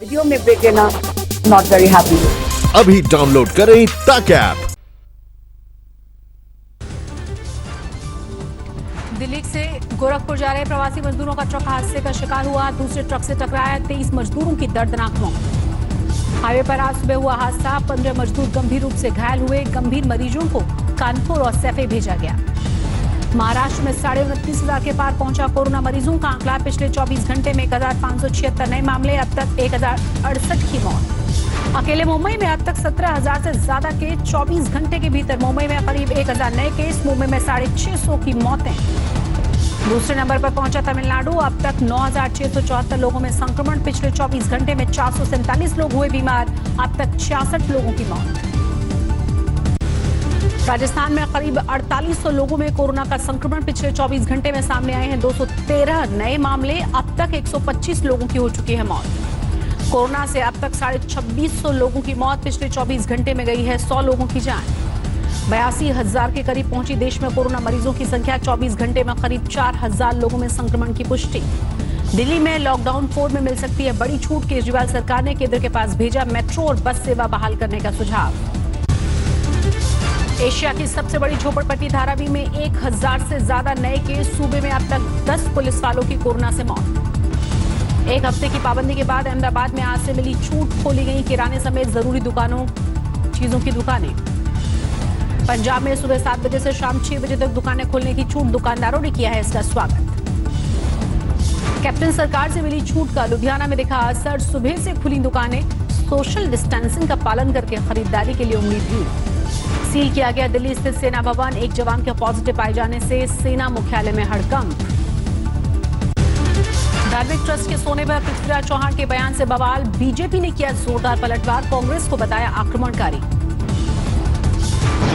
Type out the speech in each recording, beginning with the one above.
Video में break लेना not very happy. अभी डाउनलोड करें तक ऐप। दिल्ली से गोरखपुर जा रहे प्रवासी मजदूरों का ट्रक हादसे का शिकार हुआ। दूसरे ट्रक से टकराया, 23 मजदूरों की दर्दनाक मौत। हाईवे पर आज सुबह हुआ हादसा, 15 मजदूर गंभीर रूप से घायल हुए। गंभीर मरीजों को कानपुर और सैफे भेजा गया। महाराष्ट्र में 29,500 के पार पहुंचा कोरोना मरीजों का आंकड़ा। पिछले 24 घंटे में 1,576 नए मामले, अब तक 1,068 की मौत। अकेले मुंबई में अब तक 17,000 से ज्यादा केस। 24 घंटे के भीतर मुंबई में करीब 1,000 नए केस। मुंबई में 650 की मौतें। दूसरे नंबर पर पहुंचा तमिलनाडु, अब तक 9,674 लोगों में संक्रमण। पिछले 24 घंटे में 447 लोग हुए बीमार, अब तक 66 लोगों की मौत। राजस्थान में करीब 4,800 लोगों में कोरोना का संक्रमण। पिछले 24 घंटे में सामने आए हैं 213 नए मामले, अब तक 125 लोगों की हो चुकी है मौत। कोरोना से अब तक 2,550 लोगों की मौत। पिछले 24 घंटे में गई है 100 लोगों की जान। 82,000 के करीब पहुंची देश में कोरोना मरीजों की संख्या। 24 घंटे में करीब 4,000 लोगों में संक्रमण की पुष्टि। दिल्ली में लॉकडाउन 4 में मिल सकती है बड़ी छूट। केजरीवाल सरकार ने केंद्र के पास भेजा मेट्रो और बस सेवा बहाल करने का सुझाव। एशिया की सबसे बड़ी झोपड़पट्टी धारावी में 1,000 से ज्यादा नए केस। सूबे में अब तक 10 पुलिस वालों की कोरोना से मौत। एक हफ्ते की पाबंदी के बाद अहमदाबाद में आज से मिली छूट। खोली गई किराने समेत जरूरी चीजों की दुकानें। पंजाब में सुबह 7 बजे से शाम 6 बजे तक दुकानें खोलने की छूट। दुकानदारों ने किया है इसका स्वागत। कैप्टन सरकार से मिली छूट का लुधियाना में दिखा असर। सुबह से खुली दुकानें। सोशल डिस्टेंसिंग का पालन करके खरीदारी के लिए उमड़ी भीड़। सील किया गया दिल्ली स्थित सेना भवन। एक जवान के पॉजिटिव पाए जाने से सेना मुख्यालय में हड़कंप। धार्मिक ट्रस्ट के सोने पर पृथ्वीराज चौहान के बयान से बवाल। बीजेपी ने किया जोरदार पलटवार, कांग्रेस को बताया आक्रमणकारी।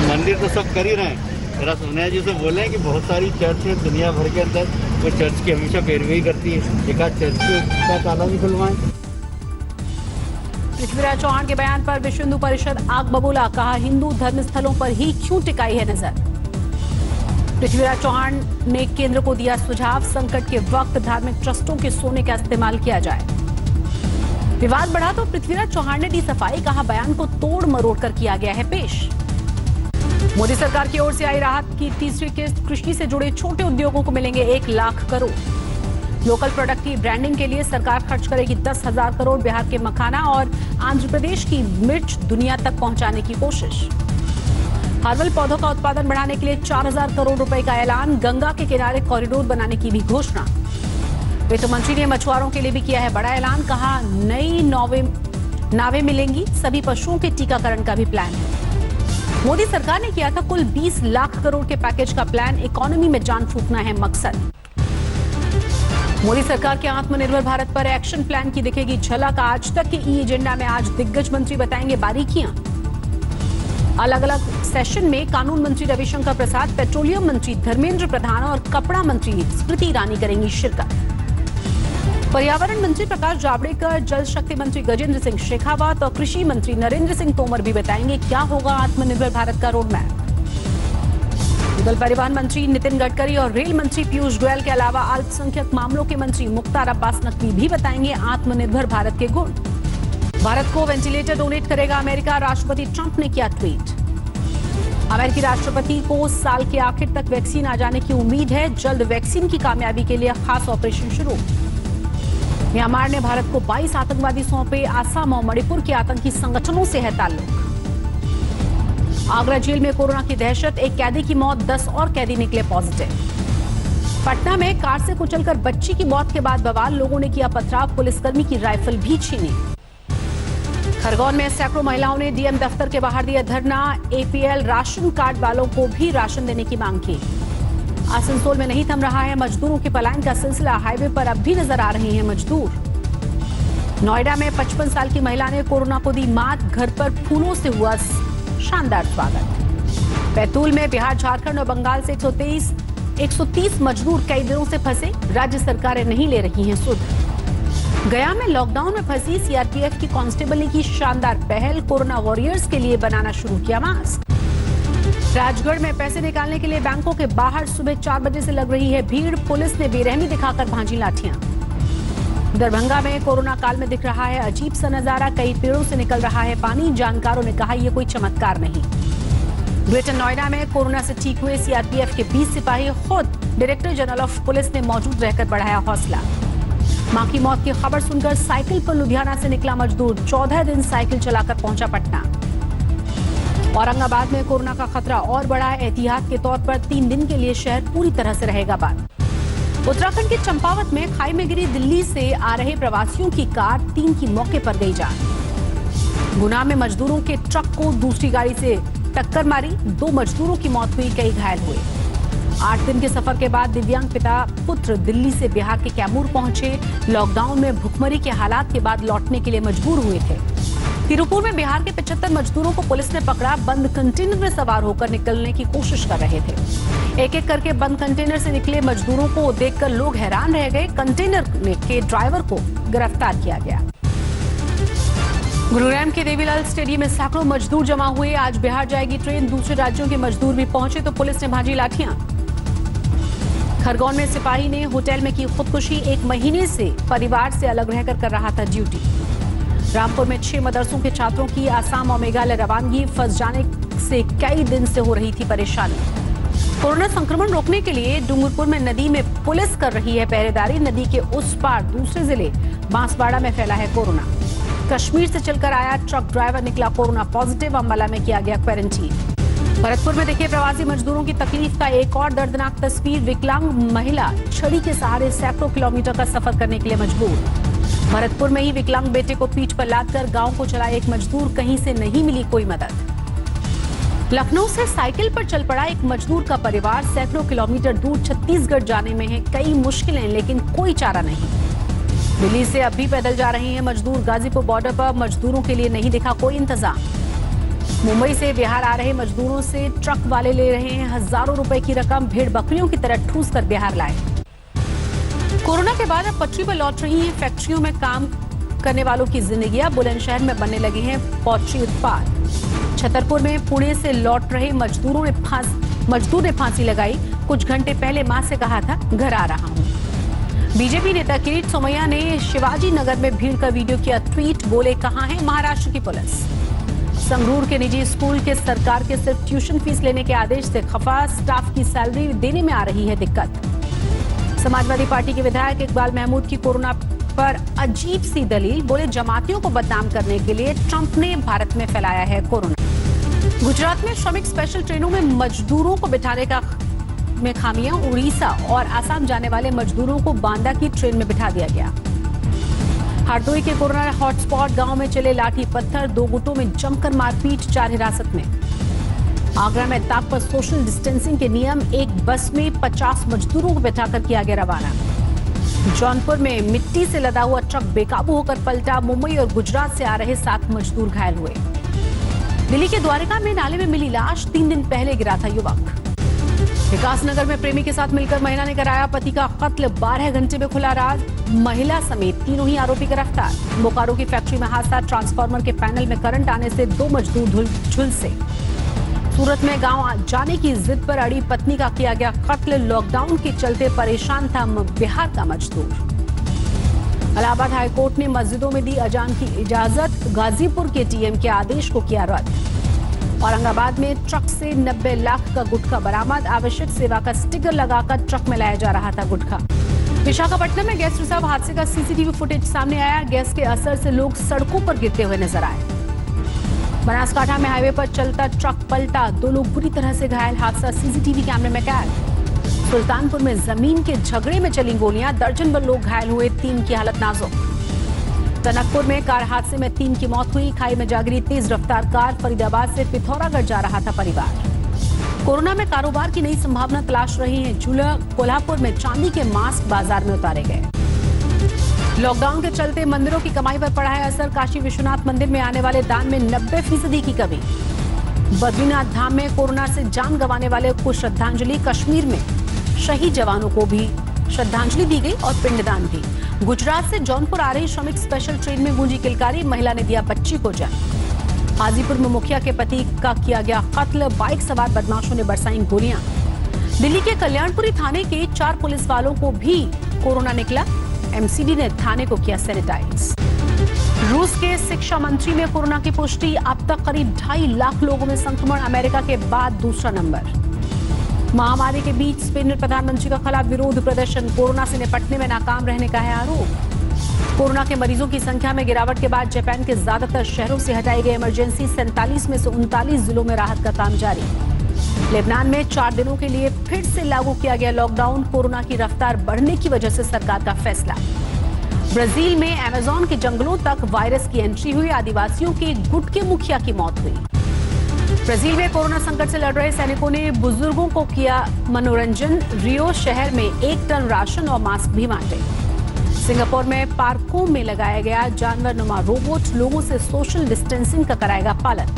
मंदिर तो सब कर ही रहे हैं। जरा सोनिया जी से बोले कि बहुत सारी चर्च है दुनिया भर के अंदर, वो चर्च की हमेशा पैरवी करती है। एक आध चर्च का ताला भी खुलवाएं। पृथ्वीराज चौहान के बयान पर विश्व हिंदू परिषद आग बबूला। कहा, हिंदू धर्मस्थलों पर ही क्यों टिकाई है नजर। पृथ्वीराज चौहान ने केंद्र को दिया सुझाव, संकट के वक्त धार्मिक ट्रस्टों के सोने का इस्तेमाल किया जाए। विवाद बढ़ा तो पृथ्वीराज चौहान ने दी सफाई। कहा, बयान को तोड़ मरोड़ कर किया गया है पेश। मोदी सरकार की ओर से आई राहत की तीसरी किस्त। कृषि से जुड़े छोटे उद्योगों को मिलेंगे 1 लाख करोड़। लोकल प्रोडक्ट की ब्रांडिंग के लिए सरकार खर्च करेगी 10,000 करोड़। बिहार के मखाना और आंध्र प्रदेश की मिर्च दुनिया तक पहुंचाने की कोशिश। हर्बल पौधों का उत्पादन बढ़ाने के लिए 4,000 करोड़ रुपए का ऐलान। गंगा के किनारे कॉरिडोर बनाने की भी घोषणा। वित्त मंत्री ने मछुआरों के लिए भी किया है बड़ा ऐलान। कहा, नई नावें मिलेंगी। सभी पशुओं के टीकाकरण का भी प्लान है। मोदी सरकार ने किया था कुल 20 लाख करोड़ के पैकेज का प्लान। इकोनॉमी में जान फूंकना है मकसद। मोदी सरकार के आत्मनिर्भर भारत पर एक्शन प्लान की दिखेगी झलक। आज तक के ई एजेंडा में आज दिग्गज मंत्री बताएंगे बारीकियां। अलग अलग सेशन में कानून मंत्री रविशंकर प्रसाद, पेट्रोलियम मंत्री धर्मेंद्र प्रधान और कपड़ा मंत्री स्मृति ईरानी करेंगी शिरकत। पर्यावरण मंत्री प्रकाश जावड़ेकर, जल शक्ति मंत्री गजेंद्र सिंह शेखावत और कृषि मंत्री नरेंद्र सिंह तोमर भी बताएंगे क्या होगा आत्मनिर्भर भारत का रोड मैप। जल परिवहन मंत्री नितिन गडकरी और रेल मंत्री पीयूष गोयल के अलावा अल्पसंख्यक मामलों के मंत्री मुख्तार अब्बास नकवी भी बताएंगे आत्मनिर्भर भारत के गुण। भारत को वेंटिलेटर डोनेट करेगा अमेरिका। राष्ट्रपति ट्रंप ने किया ट्वीट। अमेरिकी राष्ट्रपति को साल के आखिर तक वैक्सीन आ जाने की उम्मीद है। जल्द वैक्सीन की कामयाबी के लिए खास ऑपरेशन शुरू। म्यांमार ने भारत को 22 आतंकवादी सौंपे। आसाम और मणिपुर के आतंकी संगठनों से है ताल्लुक। आगरा जेल में कोरोना की दहशत। एक कैदी की मौत, 10 और कैदी निकले पॉजिटिव। पटना में कार से कुचलकर बच्ची की मौत के बाद बवाल। लोगों ने किया पथराव, पुलिसकर्मी की राइफल भी छीनी। खरगोन में सैकड़ों महिलाओं ने डीएम दफ्तर के बाहर दिया धरना। एपीएल राशन कार्ड वालों को भी राशन देने की मांग की। आसनसोल में नहीं थम रहा है मजदूरों के पलायन का सिलसिला। हाईवे पर अब भी नजर आ रहे हैं मजदूर। नोएडा में 55 साल की महिला ने कोरोना को दी मात। घर पर फूलों से हुआ शानदार स्वागत। बैतूल में बिहार, झारखंड और बंगाल से 130 मजदूर कई दिनों से फंसे। राज्य सरकारें नहीं ले रही हैं सुध। गया में लॉकडाउन में फंसी सीआरपीएफ की कांस्टेबल ने की शानदार पहल। कोरोना वॉरियर्स के लिए बनाना शुरू किया मास्क। राजगढ़ में पैसे निकालने के लिए बैंकों के बाहर सुबह 4 बजे से लग रही है भीड़। पुलिस ने बेरहमी दिखाकर भांजी लाठियां। दरभंगा में कोरोना काल में दिख रहा है अजीब सा नजारा, कई पेड़ों से निकल रहा है पानी। जानकारों ने कहा यह कोई चमत्कार नहीं। ग्रेटर नोएडा में कोरोना से ठीक हुए सीआरपीएफ के 20 सिपाही खुद डायरेक्टर जनरल ऑफ पुलिस ने मौजूद रहकर बढ़ाया हौसला। मां की मौत की खबर सुनकर साइकिल पर लुधियाना से निकला मजदूर, 14 दिन साइकिल चलाकर पहुंचा पटना। औरंगाबाद में कोरोना का खतरा और बढ़ा है। एहतियात के तौर पर 3 दिन के लिए शहर पूरी तरह से रहेगा बंद। उत्तराखंड के चंपावत में खाई में गिरी दिल्ली से आ रहे प्रवासियों की कार, 3 की मौके पर गई जान। गुना में मजदूरों के ट्रक को दूसरी गाड़ी से टक्कर मारी, 2 मजदूरों की मौत हुई, कई घायल हुए। 8 दिन के सफर के बाद दिव्यांग पिता पुत्र दिल्ली से बिहार के कैमूर पहुंचे। लॉकडाउन में भुखमरी के हालात के बाद लौटने के लिए मजबूर हुए थे। तिरुपुर में बिहार के 75 मजदूरों को पुलिस ने पकड़ा, बंद कंटेनर में सवार होकर निकलने की कोशिश कर रहे थे। एक एक करके बंद कंटेनर से निकले मजदूरों को देखकर लोग हैरान रह गए। कंटेनर के ड्राइवर को गिरफ्तार किया गया। गुरुग्राम के देवीलाल स्टेडियम में सैकड़ों मजदूर जमा हुए। आज बिहार जाएगी ट्रेन, दूसरे राज्यों के मजदूर भी पहुंचे तो पुलिस ने भाजी लाठियां। खरगोन में सिपाही ने होटल में की खुदकुशी, 1 महीने से परिवार से अलग रहकर कर रहा था ड्यूटी। रामपुर में 6 मदरसों के छात्रों की आसाम और मेघालय रवानगी, फंस जाने से कई दिन से हो रही थी परेशानी। कोरोना संक्रमण रोकने के लिए डूंगरपुर में नदी में पुलिस कर रही है पहरेदारी। नदी के उस पार दूसरे जिले बांसवाड़ा में फैला है कोरोना। कश्मीर से चलकर आया ट्रक ड्राइवर निकला कोरोना पॉजिटिव, अम्बाला में किया गया क्वारंटीन। भरतपुर में देखिए प्रवासी मजदूरों की तकलीफ का एक और दर्दनाक तस्वीर। विकलांग महिला छड़ी के सहारे सैकड़ों किलोमीटर का सफर करने के लिए मजबूर। भरतपुर में ही विकलांग बेटे को पीठ पर लादकर गांव को चला एक मजदूर, कहीं से नहीं मिली कोई मदद। लखनऊ से साइकिल पर चल पड़ा एक मजदूर का परिवार, सैकड़ों किलोमीटर दूर छत्तीसगढ़ जाने में है कई मुश्किलें, लेकिन कोई चारा नहीं। दिल्ली से अब भी पैदल जा रहे हैं मजदूर। गाजीपुर बॉर्डर पर मजदूरों के लिए नहीं दिखा कोई इंतजाम। मुंबई से बिहार आ रहे मजदूरों से ट्रक वाले ले रहे हैं हजारों रुपए की रकम, भेड़ बकरियों की तरह ठूस कर बिहार लाए। कोरोना के बाद अब पटरी पर लौट रही हैं फैक्ट्रियों में काम करने वालों की जिंदगियां। बुलंदशहर में बनने लगे हैं पोल्ट्री उत्पाद। छतरपुर में पुणे से लौट रहे मजदूर ने फांसी लगाई। कुछ घंटे पहले मां से कहा था घर आ रहा हूं। बीजेपी नेता किरीट सोमैया ने शिवाजी नगर में भीड़ का वीडियो किया ट्वीट, बोले कहां है महाराष्ट्र की पुलिस। संगरूर के निजी स्कूल के सरकार के सिर्फ ट्यूशन फीस लेने के आदेश से खफा, स्टाफ की सैलरी देने में आ रही है दिक्कत। समाजवादी पार्टी के विधायक इकबाल महमूद की कोरोना पर अजीब सी दलील, बोले जमातियों को बदनाम करने के लिए ट्रंप ने भारत में फैलाया है कोरोना। गुजरात में श्रमिक स्पेशल ट्रेनों में मजदूरों को बिठाने में खामियां, उड़ीसा और आसाम जाने वाले मजदूरों को बांदा की ट्रेन में बिठा दिया गया। हरदोई के कोरोना हॉटस्पॉट गांव में चले लाठी पत्थर, 2 गुटों में जमकर मारपीट, 4 हिरासत में। आगरा में ताक पर सोशल डिस्टेंसिंग के नियम, एक बस में 50 मजदूरों को बिठाकर किया गया रवाना। जौनपुर में मिट्टी से लदा हुआ ट्रक बेकाबू होकर पलटा, मुंबई और गुजरात से आ रहे 7 मजदूर घायल हुए। दिल्ली के द्वारका में नाले में मिली लाश, 3 दिन पहले गिरा था युवक। विकासनगर में प्रेमी के साथ मिलकर महिला ने कराया पति का कत्ल, 12 घंटे में खुला राज। महिला समेत तीनों ही आरोपी गिरफ्तार। बोकारो की फैक्ट्री में हादसा, ट्रांसफार्मर के पैनल में करंट आने से 2 मजदूर झुलसे। सूरत में गांव जाने की जिद पर अड़ी पत्नी का किया गया कत्ल, लॉकडाउन के चलते परेशान था बिहार का मजदूर। इलाहाबाद हाईकोर्ट ने मस्जिदों में दी अजान की इजाजत, गाजीपुर के टीएम के आदेश को किया रद्द। औरंगाबाद में ट्रक से 90 लाख का गुटखा बरामद, आवश्यक सेवा का स्टिकर लगाकर ट्रक में लाया जा रहा था गुटखा। विशाखापट्टनम में गैस रिसाव हादसे का सीसीटीवी फुटेज सामने आया, गैस के असर से लोग सड़कों पर गिरते हुए नजर आए। बनासकांठा में हाईवे पर चलता ट्रक पलटा, 2 लोग बुरी तरह से घायल, हादसा सीसीटीवी कैमरे में कैद। सुल्तानपुर में जमीन के झगड़े में चली गोलियां, दर्जन भर लोग घायल हुए, 3 की हालत नाजुक। टनकपुर में कार हादसे में 3 की मौत हुई, खाई में जा गिरी तेज रफ्तार कार, फरीदाबाद से पिथौरागढ़ जा रहा था परिवार। कोरोना में कारोबार की नई संभावना तलाश रही है झूला, कोल्हापुर में चांदी के मास्क बाजार में उतारे गए। लॉकडाउन के चलते मंदिरों की कमाई पर पड़ा है असर, काशी विश्वनाथ मंदिर में आने वाले दान में 90% की कमी। बद्रीनाथ धाम में कोरोना से जान गंवाने वाले को श्रद्धांजलि, कश्मीर में शहीद जवानों को भी श्रद्धांजलि दी गई और पिंडदान भी। गुजरात से जौनपुर आ रही श्रमिक स्पेशल ट्रेन में गूंजी किलकारी, महिला ने दिया बच्ची को जन्म। हाजीपुर में मुखिया के पति का किया गया कत्ल, बाइक सवार बदमाशों ने बरसाई गोलियां। दिल्ली के कल्याणपुरी थाने के 4 पुलिस वालों को भी कोरोना निकला, एमसीडी ने थाने को किया सैनिटाइज। रूस के शिक्षा मंत्री में कोरोना की पुष्टि, अब तक करीब 2.5 लाख लोगों में संक्रमण, अमेरिका के बाद दूसरा नंबर। महामारी के बीच स्पेन में प्रधानमंत्री के खिलाफ विरोध प्रदर्शन, कोरोना से निपटने में नाकाम रहने का है आरोप। कोरोना के मरीजों की संख्या में गिरावट के बाद जापान के ज्यादातर शहरों से हटाई गई इमरजेंसी, 47 में से 39 जिलों में राहत का काम जारी। लेबनान में 4 दिनों के लिए फिर से लागू किया गया लॉकडाउन, कोरोना की रफ्तार बढ़ने की वजह से सरकार का फैसला। ब्राजील में अमेज़न के जंगलों तक वायरस की एंट्री हुई, आदिवासियों के एक गुट के मुखिया की मौत हुई। ब्राजील में कोरोना संकट से लड़ रहे सैनिकों ने बुजुर्गों को किया मनोरंजन, रियो शहर में 1 टन राशन और मास्क भी बांटे। सिंगापुर में पार्कों में लगाया गया जानवरनुमा रोबोट, लोगों से सोशल डिस्टेंसिंग का कराएगा पालन।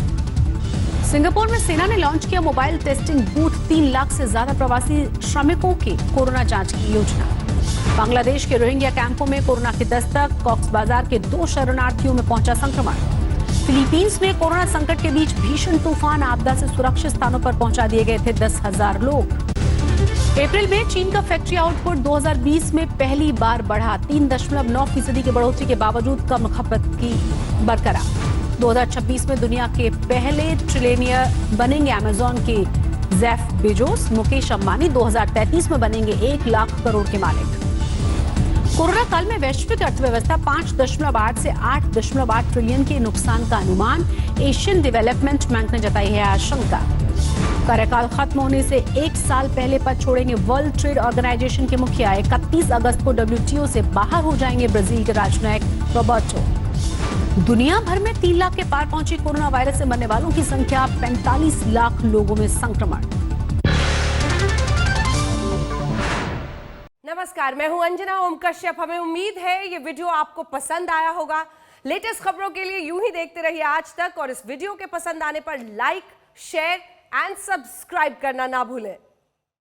सिंगापुर में सेना ने लॉन्च किया मोबाइल टेस्टिंग बूथ, 3 लाख से ज्यादा प्रवासी श्रमिकों की कोरोना जांच की योजना। बांग्लादेश के रोहिंग्या कैंपों में कोरोना की दस्तक, कॉक्स बाजार के 2 शरणार्थियों में पहुंचा संक्रमण। फिलीपींस में कोरोना संकट के बीच भीषण तूफान, आपदा से सुरक्षित स्थानों पर पहुंचा दिए गए थे 10,000 लोग। अप्रैल में चीन का फैक्ट्री आउटपुट 2020 में पहली बार बढ़ा, 3.9% की बढ़ोतरी के बावजूद कम खपत की बरकरार। 2026 में दुनिया के पहले ट्रिलियनियर बनेंगे अमेज़न के जेफ बेजोस, मुकेश अंबानी 2033 में बनेंगे 1 लाख करोड़ के मालिक। कोरोना काल में वैश्विक अर्थव्यवस्था 5.8 से 8.8 ट्रिलियन के नुकसान का अनुमान, एशियन डेवलपमेंट बैंक ने जताई है आशंका। कार्यकाल खत्म होने से 1 साल पहले पद छोड़ेंगे वर्ल्ड ट्रेड ऑर्गेनाइजेशन के मुखिया, 31 अगस्त को WTO से बाहर हो जाएंगे ब्राजील के राजनयिक रॉबर्टो। दुनिया भर में 3 लाख के पार पहुंची कोरोना वायरस से मरने वालों की संख्या, 45 लाख लोगों में संक्रमण। नमस्कार, मैं हूं अंजना ओम कश्यप। हमें उम्मीद है ये वीडियो आपको पसंद आया होगा। लेटेस्ट खबरों के लिए यूं ही देखते रहिए आज तक, और इस वीडियो के पसंद आने पर लाइक, शेयर एंड सब्सक्राइब करना ना भूलें।